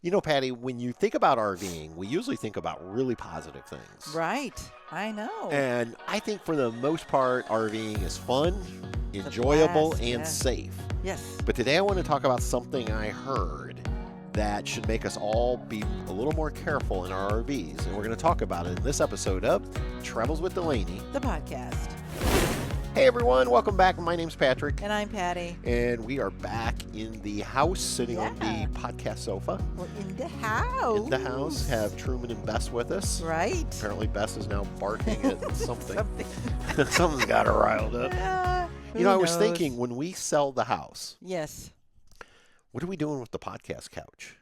You know, Patty, when you think about RVing, we usually think about really positive things. Right. I know. And I think for the most part, RVing is fun, It's a enjoyable, blast. and Yeah. safe. Yes. But today I want to talk about something I heard that should make us all be a little more careful in our RVs. And we're going to talk about it in this episode of Travels with Delaney. The podcast. Hey everyone, welcome back. My name's Patrick. And I'm Patty. And we are back in the house, sitting on Yeah. the podcast sofa. We're in the house. In the house, have Truman and Bess with us. Right. Apparently Bess is now barking at something. Something. Something's got her riled up. Who You know, I was knows? thinking, when we sell the house, Yes. what are we doing with the podcast couch?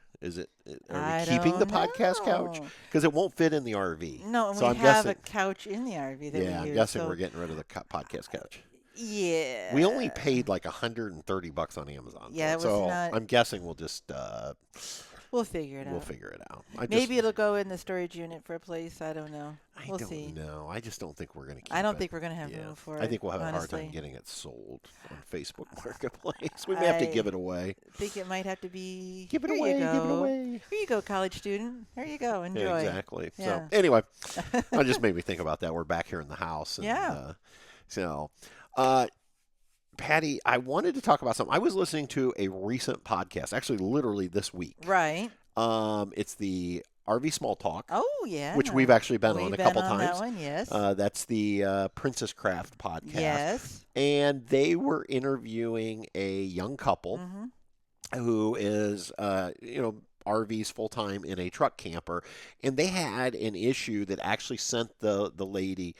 Are I we keeping the don't podcast couch? know. Because it won't fit in the RV. No, and So we I'm have guessing, a couch in the RV that yeah, we I'm use. guessing so we're getting rid of the podcast couch. Yeah. We only paid like $130 on Amazon. Yeah, for it was so not- I'm guessing we'll just We'll figure it we'll out. figure it out. Maybe it'll go in the storage unit for a place. I don't know. I We'll don't see. know. I just don't think we're going to keep it. I don't think we're going to have Yeah. room for it. I think we'll have a hard time honestly. getting it sold on Facebook Marketplace. We may have to give it away. I think it might have to be. Give it Here away. You go. Give it away. Here you go, college student. There you go. Enjoy. Yeah, exactly. Yeah. So anyway, that just made me think about that. We're back here in the house. And, Yeah. Patty, I wanted to talk about something. I was listening to a recent podcast, actually, literally this week. Right. It's the RV Small Talk, Oh yeah. which we've actually been We've on a been couple on times. That one, yes. That's the Princess Craft podcast. Yes. And they were interviewing a young couple who is, RVs full time in a truck camper, and they had an issue that actually sent the lady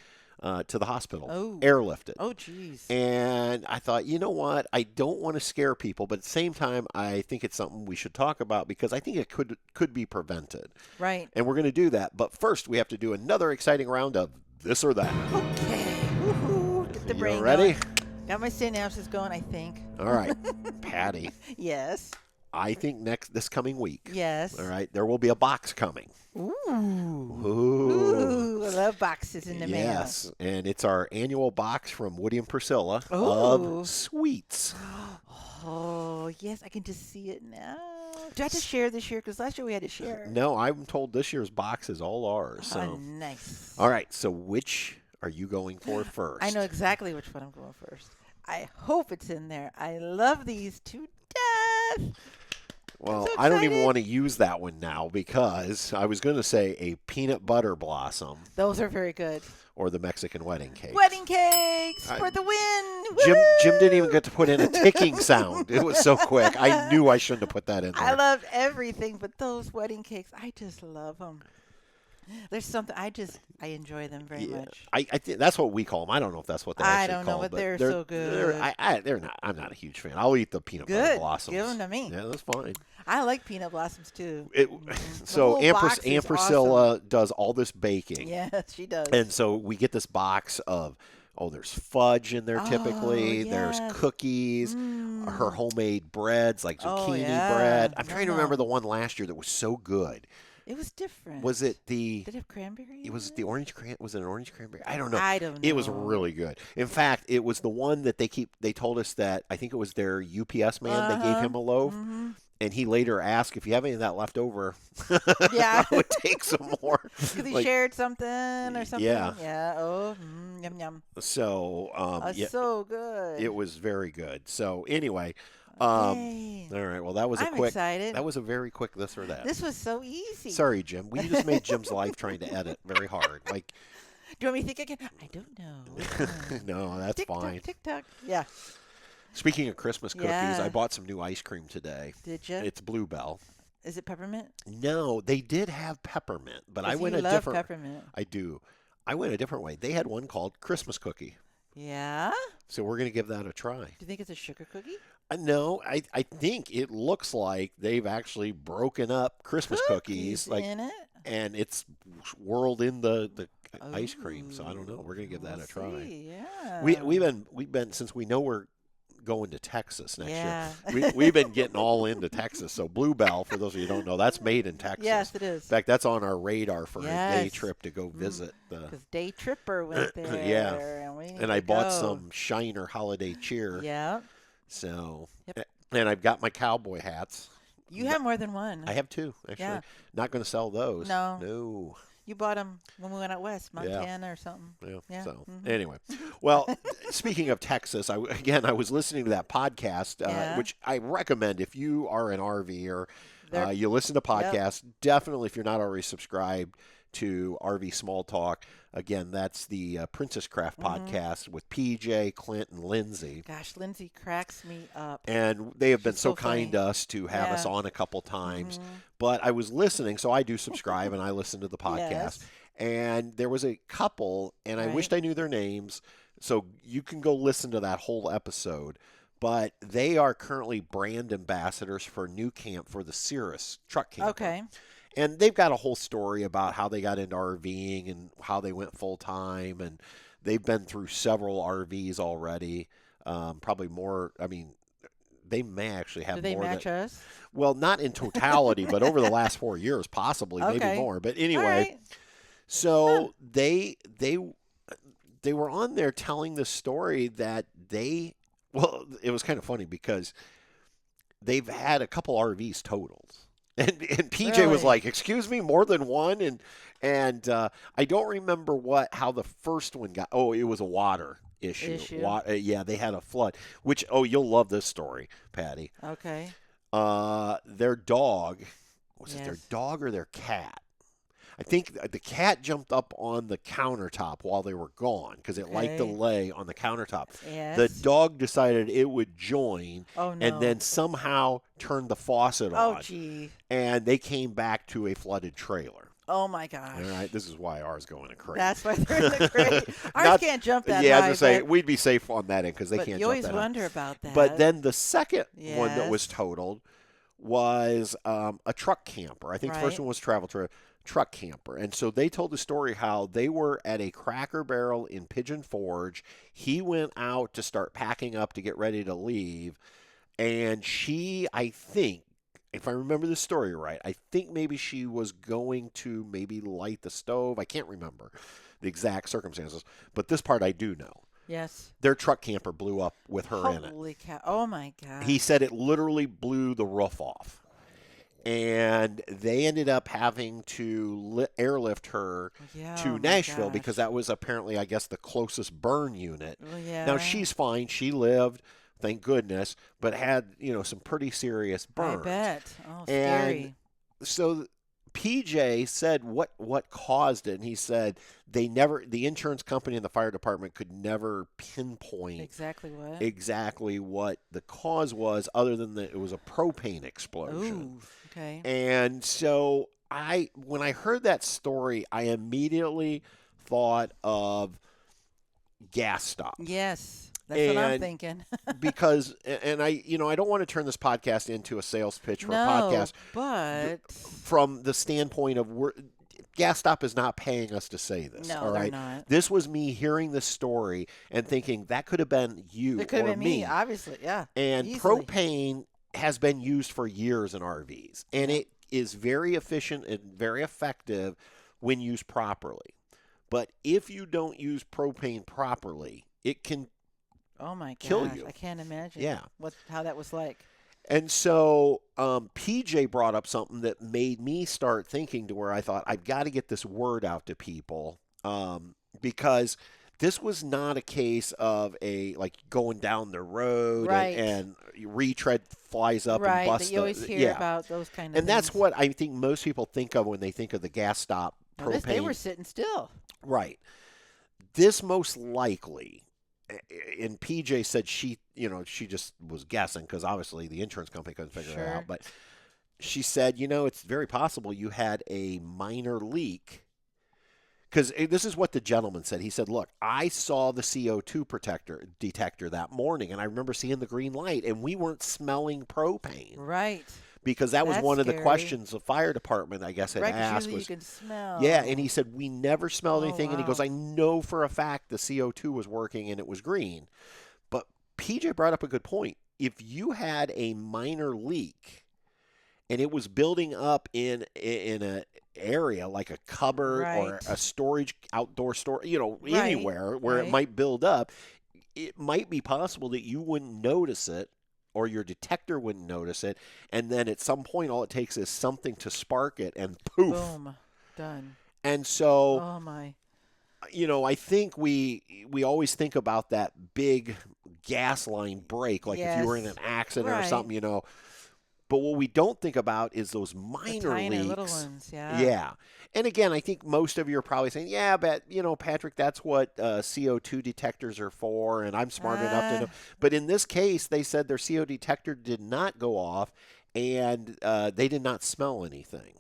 to the hospital, Oh. airlifted. Oh, geez. And I thought, you know what? I don't want to scare people, but at the same time, I think it's something we should talk about because I think it could be prevented. Right. And we're going to do that. But first, we have to do another exciting round of this or that. Okay. Woohoo. Get the You brain ready? going. Got my synapses going, I think. All right, Patty. Yes. I think this coming week. Yes. All right, there will be a box coming. Ooh. Ooh. Ooh. I love boxes in the mail. Yes, and it's our annual box from Woody and Priscilla Ooh. of sweets. Oh, yes. I can just see it now. Do I have to share this year? Because last year we had to share. No, I'm told this year's box is all ours. So. Oh, nice. All right, so which are you going for first? I know exactly which one I'm going first. I hope it's in there. I love these to death. Well, so I don't even excited. want to use that one now because I was going to say a peanut butter blossom Those are very good. or the Mexican wedding cake. Wedding cakes for the win. Jim didn't even Woo! get to put in a ticking sound. It was so quick. I knew I shouldn't have put that in there. I love everything, but those wedding cakes, I just love them. There's something, I enjoy them very much. I think that's what we call them. I don't know if that's what they I actually don't know, call but them, they're so good. They're not. I'm not a huge fan. I'll eat the peanut butter Good. blossoms. Give them to me. Yeah, that's fine. I like peanut blossoms too. So whole box is Aunt Priscilla does all this baking. Yes, she does. And so we get this box of, there's fudge in there typically. yes. There's cookies, her homemade breads like Oh, zucchini yeah. bread. I'm trying to Yum, remember yum. the one last year that was so good. It was different. Was it the? Did it have cranberry? It was in the orange cran. Was it an orange cranberry? I don't know. I don't know. It was really good. In fact, it was the one that they told us that I think it was their UPS man. They gave him a loaf. And he later asked if you have any of that left over. Yeah. I would take some more. Because he Like, shared something or something. Yeah. Yeah. Oh, yum yum. so yeah, So good. it was very good. So anyway, Yay. all right. Well, that was a I'm quick. excited. That was a very quick this or that. This was so easy. Sorry, Jim. We just made Jim's life trying to edit very hard. Like, Do you want me to think again? I don't know. no, that's Tick fine. tock, tick tock. Yeah. Speaking of Christmas cookies, Yeah. I bought some new ice cream today. Did you? It's Bluebell. Is it peppermint? No, they did have peppermint, but I 'Cause went you a love different. peppermint. I do. I went a different way. They had one called Christmas cookie, Yeah. so we're gonna give that a try. Do you think it's a sugar cookie? No, I think it looks like they've actually broken up Christmas cookies, like, in it. and it's whirled in the ice cream. So I don't know. We're gonna give that We'll a try. see, Yeah. We've been since we know we're going to Texas next Yeah. year. We've been getting all into Texas. So Bluebell, for those of you who don't know, that's made in Texas. Yes, it is. In fact, that's on our radar for a day Yes. trip to go visit the. Because Day Tripper went there. Yeah. And, we need And I to bought go. some Shiner holiday cheer. Yeah. So, Yep. and I've got my cowboy hats. You have more than one. I have two, actually. Yeah. Not going to sell those. No. No. You bought them when we went out west, Yeah. Montana or something. Yeah. Yeah. So Mhm. anyway, well, speaking of Texas, I was listening to that podcast, Yeah. which I recommend if you are an RV or They're you listen to Yep. podcasts. Definitely, if you're not already subscribed to RV Small Talk, again, that's the Princess Craft Mhm. podcast with PJ, Clint, and Lindsay. Gosh, Lindsay cracks me up. And they have been She's so so kind funny. to us to have us Yeah. on a couple times. Mhm. But I was listening, so I do subscribe and I listen to the podcast. Yes. And there was a couple, and I Right. wished I knew their names, so you can go listen to that whole episode. But they are currently brand ambassadors for New Camp for the Cirrus truck camper. Okay. And they've got a whole story about how they got into RVing and how they went full time. And they've been through several RVs already. Probably more. I mean, they may actually have Do they more match than, us? well, not in totality, but over the last 4 years, possibly, maybe Okay. more. But All anyway, right. so they were on there telling the story that well, it was kind of funny because they've had a couple RVs totaled. And PJ was Really? like, "Excuse me, more than one?" And I don't remember how the first one got. Oh, it was a water issue. Yeah, they had a flood. Which you'll love this story, Patty. Okay. Their dog, was it their Yes. dog or their cat? I think the cat jumped up on the countertop while they were gone because it liked to Okay. lay on the countertop. Yes. The dog decided it would join Oh no. and then somehow turned the faucet Oh on. gee. And they came back to a flooded trailer. Oh my gosh. All right, this is why ours go in a crate. That's why they're in the crate. Ours Not- can't jump that yeah, I high. was gonna say but, we'd be safe on that end because they but can't you jump always that high. wonder about that. But then the second one that was Yes. totaled was a truck camper. I think the first Right. one was travel to a truck camper. And so they told the story how they were at a Cracker Barrel in Pigeon Forge. He went out to start packing up to get ready to leave. And she, I think, if I remember the story right, I think maybe she was going to maybe light the stove. I can't remember the exact circumstances. But this part I do know. Yes. Their truck camper blew up with her in it. Holy cow. Oh my god. He said it literally blew the roof off. And they ended up having to airlift her Yeah, to oh my Nashville gosh. because that was apparently, I guess, the closest burn unit. Well, yeah. Now, she's fine. She lived, thank goodness, but had, some pretty serious burns. I bet. Oh, And scary. so PJ said what caused it, and he said the insurance company and the fire department could never pinpoint Exactly what the cause was, other than that it was a propane explosion. Ooh. Okay. And so when I heard that story, I immediately thought of GasStop. Yes. That's what I'm And thinking. because I don't want to turn this podcast into a sales pitch for a No, podcast but from the standpoint of GasStop is not paying us to say this. no, all they're right? not. This was me hearing this story and thinking that could have been you It could or have been me, obviously. Yeah. And easily. propane has been used for years in RVs, and it is very efficient and very effective when used properly. But if you don't use propane properly, it can Oh my gosh. kill you. I can't imagine. Yeah. How that was like. And so PJ brought up something that made me start thinking to where I thought, I've got to get this word out to people because this was not a case of going down the road Right. and retread flies up and Right. busts. That you always hear about those kind of And that's things. what I think most people think of when they think of the GasStop Now, propane. they were sitting still. Right. This most likely, and PJ said she just was guessing because obviously the insurance company couldn't figure it Sure. out. But she said, it's very possible you had a minor leak. Because this is what the gentleman said. He said, look, I saw the CO2 detector that morning, and I remember seeing the green light, and we weren't smelling propane. Right. Because that was That's one of the scary. questions the fire department, I guess, had Right. 'Cause asked. usually Was, you can smell. yeah, and he said, we never smelled Oh, anything. And he goes, wow. I know for a fact the CO2 was working and it was green. But PJ brought up a good point. If you had a minor leak and it was building up in an area like a cupboard or Right. a storage, outdoor store, Right, anywhere where it right. might build up, it might be possible that you wouldn't notice it or your detector wouldn't notice it, and then at some point all it takes is something to spark it, and poof. Boom. Done. And so, Oh my. I think we always think about that big gas line break, like if you were in an Yes. accident or Right. something. But what we don't think about is those The minor tiny little leaks. ones. Yeah. Yeah. And again, I think most of you are probably saying, yeah, but, Patrick, that's what CO2 detectors are for, and I'm smart enough to Uh, know. But in this case, they said their CO detector did not go off, and they did not smell anything.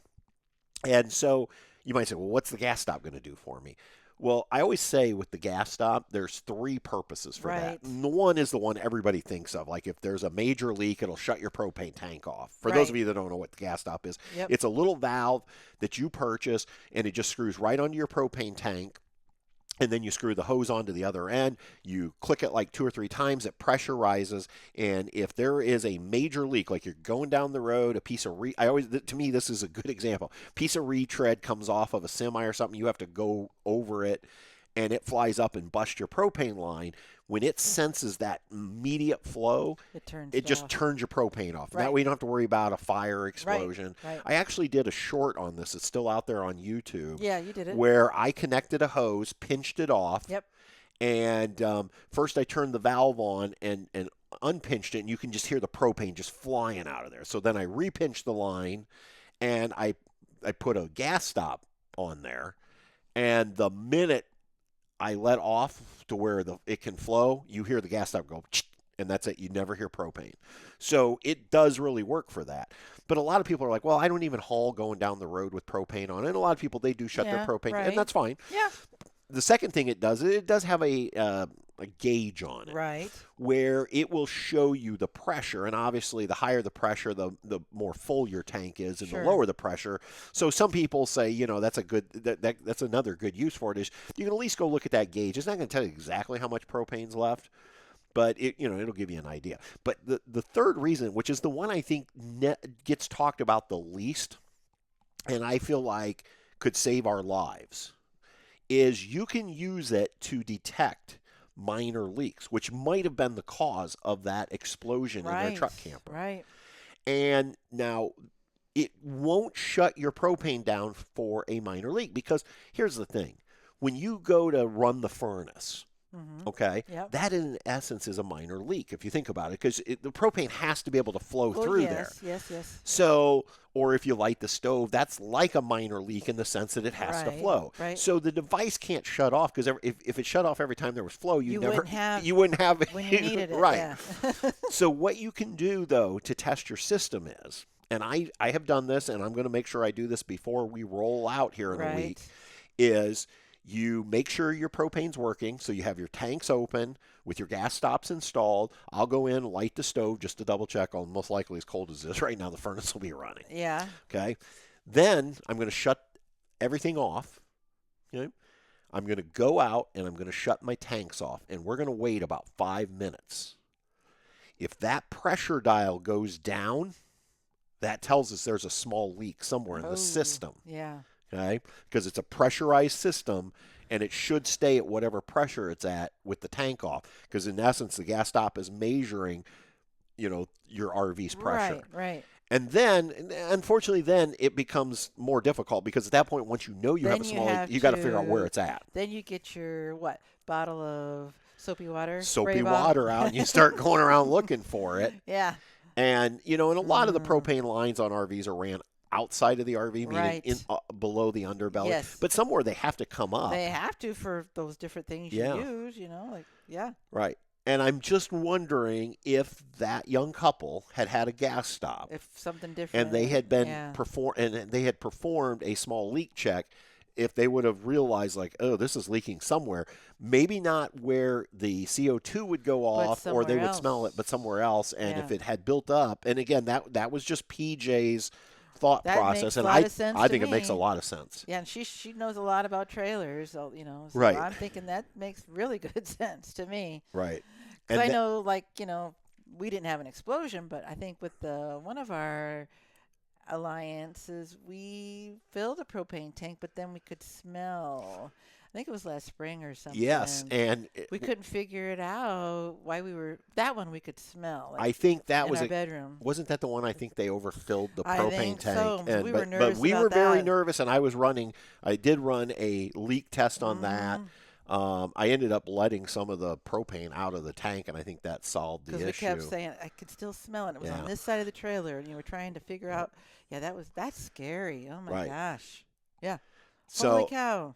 And so you might say, well, what's the gas stop going to do for me? Well, I always say with the gas stop, there's three purposes for that. right. And the one is the one everybody thinks of. Like if there's a major leak, it'll shut your propane tank off. For those of Right. you that don't know what the gas stop is, Yep. it's a little valve that you purchase and it just screws right onto your propane tank. And then you screw the hose onto the other end. You click it like 2 or 3 times. It pressurizes, and if there is a major leak, like you're going down the road, a piece of to me this is a good example. Piece of retread comes off of a semi or something. You have to go over it, and it flies up and busts your propane line. When it senses that immediate flow, It turns it it just off. turns your propane off. That Right. way you don't have to worry about a fire Right. explosion. Right. I actually did a short on this. It's still out there on YouTube Yeah, you did it. where I connected a hose, pinched it off, Yep. and first I turned the valve on and unpinched it, and you can just hear the propane just flying out of there. So then I repinched the line, and I put a gas stop on there, and the minute I let off to where it can flow, you hear the gas stop go, and that's it. You never hear propane. So it does really work for that. But a lot of people are like, well, I don't even haul going down the road with propane on. And a lot of people, they do shut their Yeah. propane, and Right. that's fine. Yeah. The second thing it does, it does have a gauge on it Right. where it will show you the pressure. And obviously, the higher the pressure, the more full your tank is, and the Sure. lower the pressure. So some people say, that's a good that's another good use for it is you can at least go look at that gauge. It's not going to tell you exactly how much propane's left, but it'll give you an idea. But the third reason, which is the one I think gets talked about the least, and I feel like could save our lives, is you can use it to detect minor leaks, which might have been the cause of that explosion in their Right. truck camper. Right. And now it won't shut your propane down for a minor leak because here's the thing. When you go to run the furnace, Mm-hmm. okay, Yep. that in essence is a minor leak if you think about it because the propane has to be able to flow Well, through there. yes. Yes. So, or if you light the stove, that's like a minor leak in the sense that it has to Right. flow. Right. So the device can't shut off because if it shut off every time there was flow, You never wouldn't have you wouldn't have it when you needed it. right. Yeah. So what you can do though to test your system is, and I have done this, and I'm going to make sure I do this before we roll out here in a week, Right. is you make sure your propane's working, so you have your tanks open with your gas stops installed. I'll go in, light the stove just to double check. On most likely, as cold as this right now, the furnace will be running. Yeah. Okay. Then I'm going to shut everything off. Okay. I'm going to go out and I'm going to shut my tanks off, and we're going to wait about 5 minutes. If that pressure dial goes down, that tells us there's a small leak somewhere in the system. Yeah. Okay, because it's a pressurized system and it should stay at whatever pressure it's at with the tank off, because in essence the gas stop is measuring your RV's pressure. Right. And then unfortunately then it becomes more difficult because at that point, once you know you have Then a you small leak, have you got to figure out to- where it's at. Then you get your bottle of soapy water. Soapy spray bottle. water out and you start going around looking for it. Yeah. And and a lot of the propane lines on RVs are ran outside of the RV, meaning Right. below the underbelly. Yes. But somewhere they have to come up. They have to for those different things Yeah. you use. Yeah. Right. And I'm just wondering if that young couple had a gas stop If something different. and they had been Yeah. performed a small leak check, if they would have realized like, oh, this is leaking somewhere, maybe not where the CO2 would go off or they somewhere would smell it, else. but somewhere else. And if Yeah. it had built up, and again, that was just PJ's thought That process, makes and a lot of sense I to think it makes a me. lot of sense. Yeah, and she knows a lot about trailers, so so Right. I'm thinking that makes really good sense to me. Right. Because And I know, we didn't have an explosion, but I think with one of our alliances, we filled a propane tank, but then we could smell think it was last spring or Yes, something. and We couldn't figure it out why we were that one we could smell like I think that in was our it. bedroom. Wasn't that the one I think they overfilled the I propane think tank? so. And We were but nervous we were about very that. nervous, and I did run a leak test on that. Mhm. I ended up letting some of the propane out of the tank, and I think that solved Because the we kept issue. saying I could still smell it. It was on Yeah, this side of the trailer, and you were trying to figure out. Yeah, that's scary. Oh my right. gosh. Yeah. Holy So cow.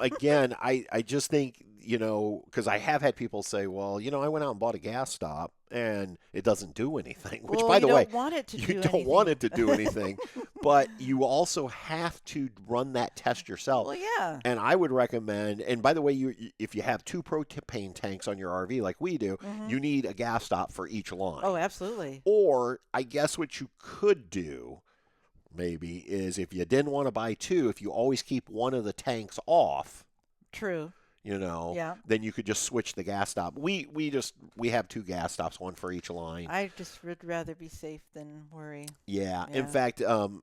again, I just think, because I have had people say, well, I went out and bought a gas stop and it doesn't do anything, which, Well, by you the way, don't want it to you do don't want it anything. to do anything, but you also have to run that test yourself. Well, yeah. And I would recommend, and by the way, if you have two propane tanks on your RV like we do, Mhm. you need a gas stop for each Oh, line. absolutely. Or I guess what you could do maybe is if you didn't want to buy two, if you always keep one of the tanks off, True. Yeah. then you could just switch the gas stop. We have two gas stops, one for each line. I just would rather be safe than worry. Yeah. In Yeah. fact, and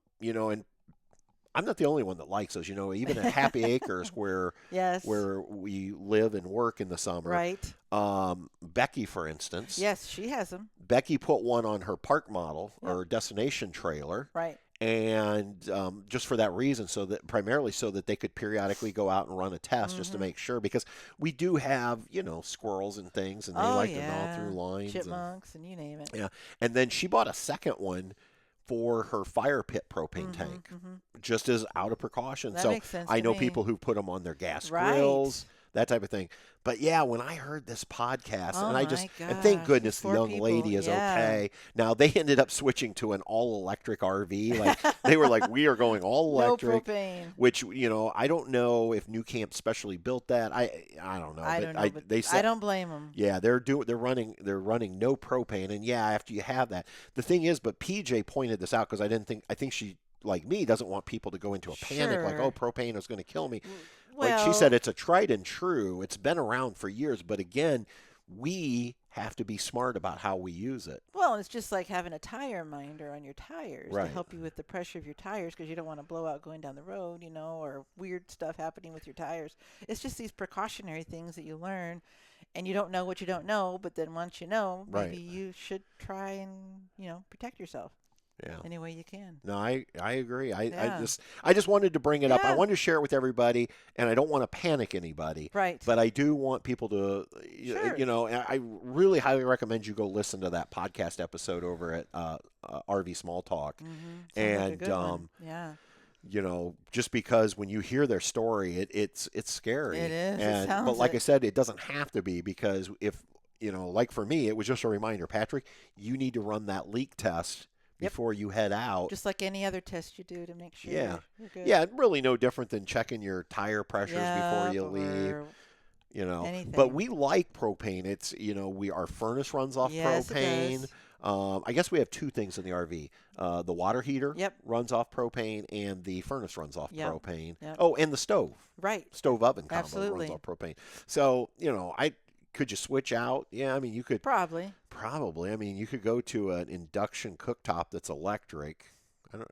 I'm not the only one that likes those. Even at Happy Acres, where Yes. we live and work in the summer. Right. Becky, for instance. Yes, she has them. Becky put one on her park model Yep. or destination trailer. Right. And just for that reason, primarily so that they could periodically go out and run a test just to Mhm. make sure, because we do have squirrels and things, and they Oh like to gnaw yeah. through lines. Chipmunks and you name it. Yeah, and then she bought a second one for her fire pit propane Mhm. tank, Mhm. just as out of precaution. That So makes sense I to know me. people who put them on their gas Right. grills, that type of thing. But yeah, when I heard this podcast, Oh and my and thank gosh. goodness These the poor young people. lady is Yeah. okay. Now they ended up switching to an all electric RV. Like they were like, we are going all No electric. propane. Which I don't know if New Camp specially built that. I don't know. I don't know, but they I said don't blame them. yeah, they're running no propane, and yeah, after you have that, the thing is, but PJ pointed this out because I think she, like me, doesn't want people to go into a panic like, oh, Sure. propane is going to kill me. Like she said, Well, it's a tried and true. It's been around for years, but again, we have to be smart about how we use it. well, it's just like having a tire minder on your tires to Right. help you with the pressure of your tires because you don't want to blow out going down the road, or weird stuff happening with your tires. It's just these precautionary things that you learn, and you don't know what you don't know, but then once you know, Right. maybe you should try and, protect yourself Yeah. any way you can. No, I agree. Yeah. I just wanted to bring it up. I Yeah. wanted to share it with everybody, and I don't want to panic anybody. Right. But I do want people to, Sure. and I really highly recommend you go listen to that podcast episode over at RV Small Talk. Mm-hmm. Sounds like a And good one. Yeah. just because when you hear their story, it's scary. It is. It And sounds but like I it. said, it doesn't have to be, because if like for me, it was just a reminder, Patrick, you need to run that leak test Yep. before you head out. Just like any other test you do to make sure Yeah. you're good. Yeah, really no different than checking your tire pressures before you leave. Or But anything. we like propane. It's our furnace runs off Yes, it propane. does. I guess we have two things in the RV. The water heater Yep. runs off propane, and the furnace runs off Yep. propane. Yep. Oh, and the stove Right. oven combo Absolutely. runs off propane. So I could you switch out? Yeah, I mean you could. Probably. Probably. I mean, you could go to an induction cooktop that's electric.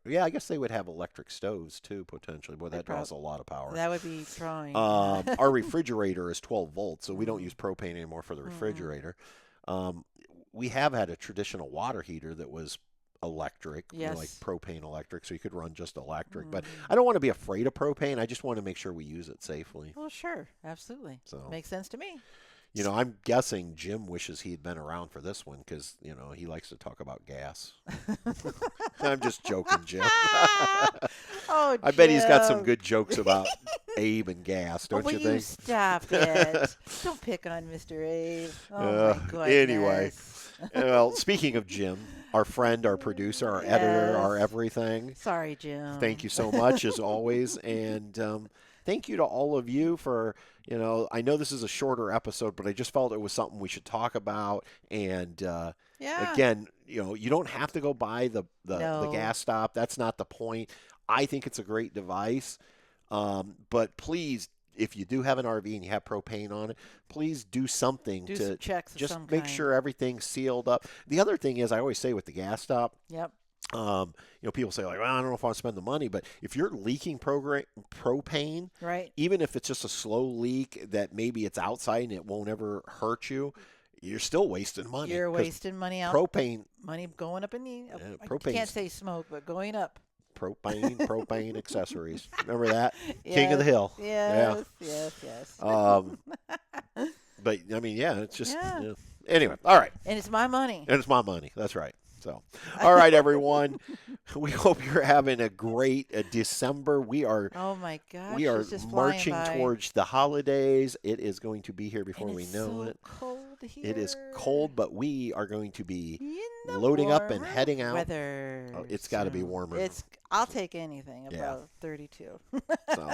I guess they would have electric stoves too, potentially. Boy, They that draws a lot of power. That would be drawing. Our refrigerator is 12 volts, so we don't Mhm. use propane anymore for the Mhm. refrigerator. We have had a traditional water heater that was electric, like Yes. propane electric, so you could run just electric. But Mhm. I don't want to be afraid of propane. I just want to make sure we use it safely. Well, sure. Absolutely. So. Makes sense to me. I'm guessing Jim wishes he'd been around for this one because, he likes to talk about gas. I'm just joking, Jim. Oh, I bet he's got some Jim. good jokes about Abe and gas, Oh, don't will you you think? stop it? Don't pick on Mr. Abe. Oh, my goodness. Anyway, well, speaking of Jim, our friend, our producer, our editor, our Yes. everything, Sorry, Jim. thank you so much, as always. And thank you to all of you for, I know this is a shorter episode, but I just felt it was something we should talk about. And Yeah. again, you don't have to go buy the No. gas stop. That's not the point. I think it's a great device. But please, if you do have an RV and you have propane on it, please do something Do to some checks of just some make kind. sure everything's sealed up. The other thing is, I always say with the gas stop, Yep. People say like, well, I don't know if I want to spend the money, but if you're leaking propane, Right. even if it's just a slow leak that maybe it's outside and it won't ever hurt you, you're still wasting money. You're wasting money out. Propane, money going up in the. I propane, can't say smoke, but going up. propane accessories. Remember that? Yes, King of the Hill. Yes, yes. But I mean, yeah, it's just Yeah. Anyway. All right. And it's my money. And it's my money. That's right. So, all right, everyone. We hope you're having a great December. Oh my gosh! We are it's just marching flying by. towards the holidays. It is going to be here before And we it's know so it. cold here. It is cold, but we are going to be In the loading up and warmer heading out. Weather. Oh, it's got to be warmer. I'll take anything Yeah. above 32. So,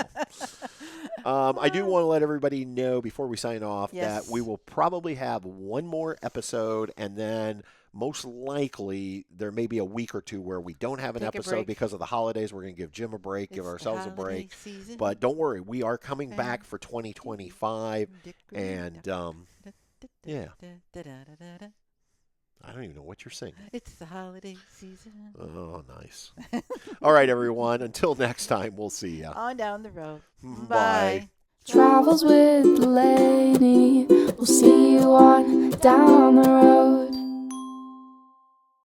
I do want to let everybody know before we sign off Yes. that we will probably have one more episode, and then most likely there may be a week or two where we don't have an Take a episode break. because of the holidays. We're going to give Jim a break, give It's the ourselves a holiday break. season. But don't worry, we are coming back for 2025, and yeah. I don't even know what you're singing. It's the holiday season. Oh, nice. All right, everyone. Until next time, we'll see ya. On down the road. Bye. Travels with the lady. We'll see you on down the road.